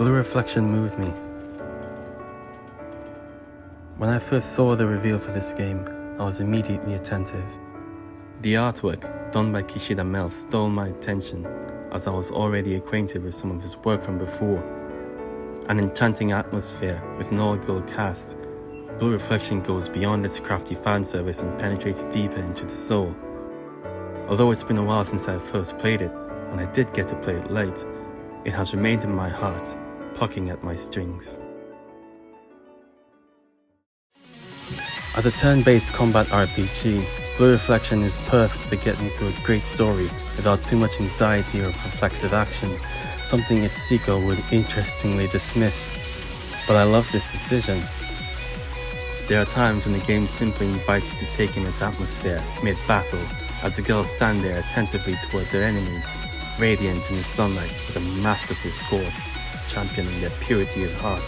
Blue Reflection moved me. When I first saw the reveal for this game, I was immediately attentive. The artwork, done by Kishida Mel, stole my attention, as I was already acquainted with some of his work from before. An enchanting atmosphere with an all-girl cast, Blue Reflection goes beyond its crafty fan service and penetrates deeper into the soul. Although it's been a while since I first played it, when I did get to play it late, it has remained in my heart, plucking at my strings. As a turn-based combat RPG, Blue Reflection is perfect for getting to a great story without too much anxiety or reflexive action, something its sequel would interestingly dismiss. But I love this decision. There are times when the game simply invites you to take in its atmosphere mid-battle, as the girls stand there attentively toward their enemies, radiant in the sunlight with a masterful score, championing their purity of heart.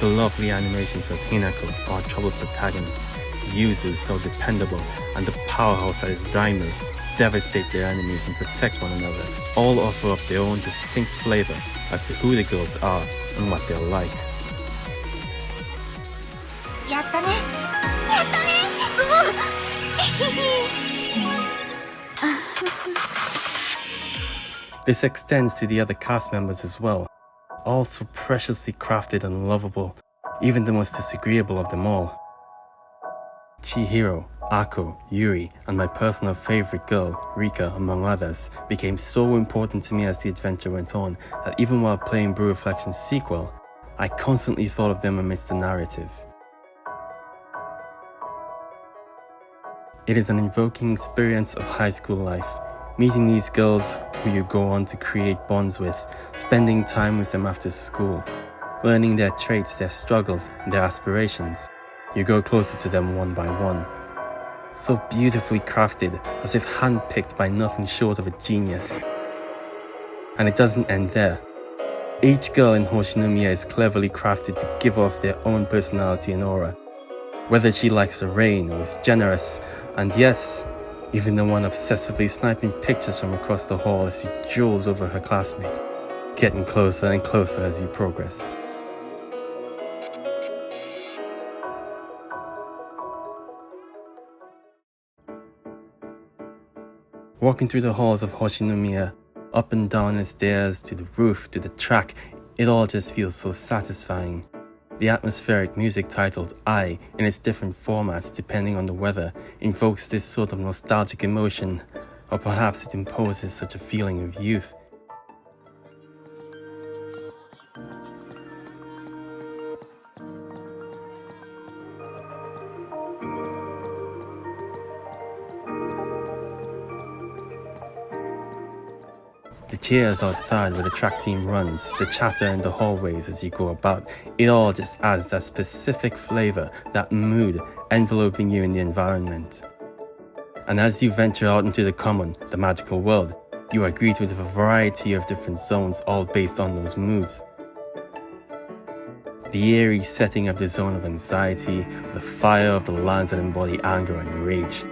The lovely animations as Hinako, our troubled protagonist, Yuzu so dependable, and the powerhouse that is Daimu, devastate their enemies and protect one another, all offer up their own distinct flavor as to who the girls are and what they're like. This extends to the other cast members as well, all so preciously crafted and lovable, even the most disagreeable of them all. Chihiro, Ako, Yuri, and my personal favorite girl, Rika, among others, became so important to me as the adventure went on that even while playing Blue Reflection's sequel, I constantly thought of them amidst the narrative. It is an evoking experience of high school life, meeting these girls who you go on to create bonds with, spending time with them after school, learning their traits, their struggles, and their aspirations. You grow closer to them one by one. So beautifully crafted, as if handpicked by nothing short of a genius. And it doesn't end there. Each girl in Hoshinomiya is cleverly crafted to give off their own personality and aura. Whether she likes the rain or is generous, and yes, even the one obsessively sniping pictures from across the hall as she drools over her classmate, getting closer and closer as you progress. Walking through the halls of Hoshinomiya, up and down the stairs, to the roof, to the track, it all just feels so satisfying. The atmospheric music titled I, in its different formats depending on the weather, invokes this sort of nostalgic emotion, or perhaps it imposes such a feeling of youth. The cheers outside where the track team runs, the chatter in the hallways as you go about, it all just adds that specific flavor, that mood, enveloping you in the environment. And as you venture out into the common, the magical world, you are greeted with a variety of different zones, all based on those moods. The eerie setting of the zone of anxiety, the fire of the lands that embody anger and rage.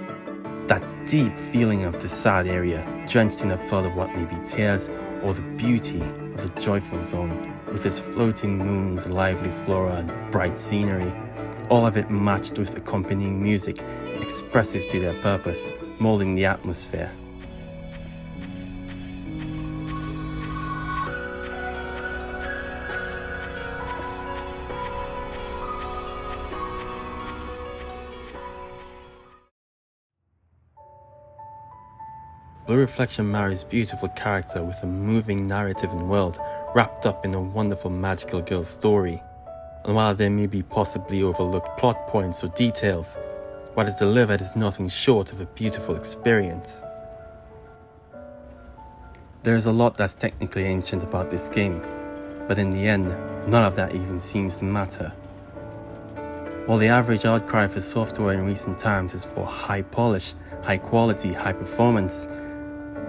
That deep feeling of the sad area, drenched in a flood of what may be tears, or the beauty of the joyful zone, with its floating moons, lively flora, and bright scenery, all of it matched with accompanying music, expressive to their purpose, molding the atmosphere. Blue Reflection marries beautiful character with a moving narrative and world, wrapped up in a wonderful magical girl story. And while there may be possibly overlooked plot points or details, what is delivered is nothing short of a beautiful experience. There is a lot that's technically ancient about this game, but in the end, none of that even seems to matter. While the average outcry for software in recent times is for high polish, high quality, high performance,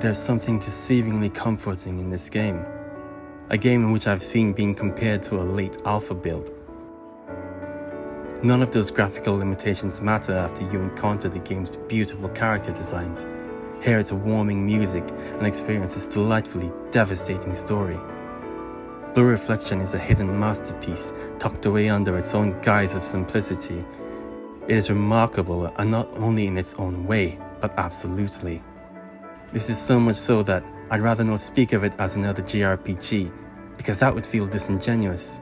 there's something deceivingly comforting in this game. A game in which I've seen being compared to a late alpha build. None of those graphical limitations matter after you encounter the game's beautiful character designs, hear its warming music, and experience its delightfully devastating story. Blue Reflection is a hidden masterpiece tucked away under its own guise of simplicity. It is remarkable, and not only in its own way, but absolutely. This is so much so that I'd rather not speak of it as another JRPG, because that would feel disingenuous.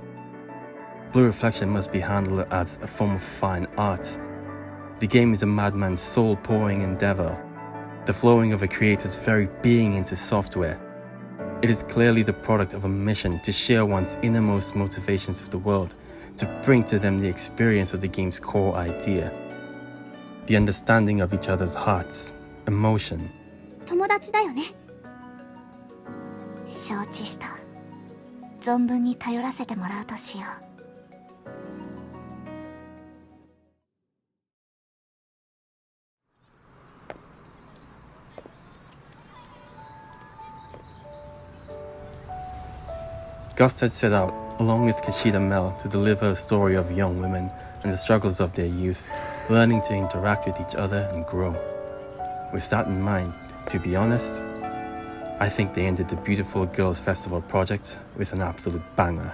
Blue Reflection must be handled as a form of fine art. The game is a madman's soul-pouring endeavor, the flowing of a creator's very being into software. It is clearly the product of a mission to share one's innermost motivations of the world, to bring to them the experience of the game's core idea, the understanding of each other's hearts, emotion. 友達だよね。承知した。存分に頼らせてもらうとしよう。Gust had set out, along with Kishida Mel, to deliver a story of young women and the struggles of their youth, learning to interact with each other and grow. With that in mind, to be honest, I think they ended the Beautiful Girls Festival project with an absolute banger.